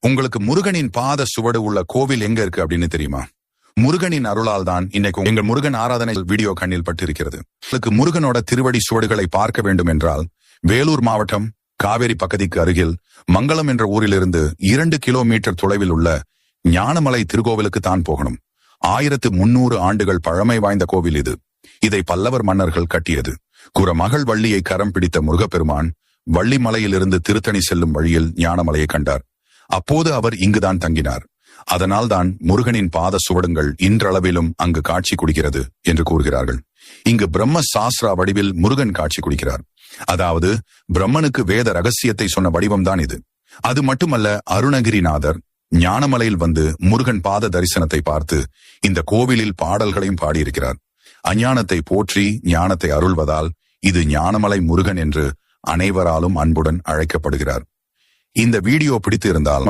உங்களுக்கு முருகனின் பாத சுவடு உள்ள கோவில் எங்க இருக்கு அப்படின்னு தெரியுமா? முருகனின் அருளால் தான் இன்னைக்கு எங்கள் முருகன் ஆராதனை வீடியோ கண்ணில் பட்டு இருக்கிறது. உங்களுக்கு முருகனோட திருவடி சுவடுகளை பார்க்க வேண்டும் என்றால் வேலூர் மாவட்டம் காவேரி பக்கதிக்கு அருகில் மங்களம் என்ற ஊரிலிருந்து 2 கிலோமீட்டர் தொலைவில் உள்ள ஞானமலை திருக்கோவிலுக்கு தான் போகணும். 1300 ஆண்டுகள் பழமை வாய்ந்த கோவில் இது. இதை பல்லவர் மன்னர்கள் கட்டியது. குறமகள் வள்ளியை கரம் பிடித்த முருகப்பெருமான் வள்ளி மலையிலிருந்து திருத்தணி செல்லும் வழியில் ஞானமலையை கண்டார். அப்போது அவர் இங்குதான் தங்கினார். அதனால் தான் முருகனின் பாத சுவடுங்கள் இன்றளவிலும் அங்கு காட்சி கொடுக்கிறது என்று கூறுகிறார்கள். இங்கு பிரம்ம சாஸ்திரா வடிவில் முருகன் காட்சி கொடுக்கிறார். அதாவது பிரம்மனுக்கு வேத ரகசியத்தை சொன்ன வடிவம்தான் இது. அது மட்டுமல்ல, அருணகிரிநாதர் ஞானமலையில் வந்து முருகன் பாத தரிசனத்தை பார்த்து இந்த கோவிலில் பாடல்களையும் பாடியிருக்கிறார். அஞ்ஞானத்தை போற்றி ஞானத்தை அருள்வதால் இது ஞானமலை முருகன் என்று அனைவராலும் அன்புடன் அழைக்கப்படுகிறார். இந்த வீடியோ பிடித்து இருந்தால்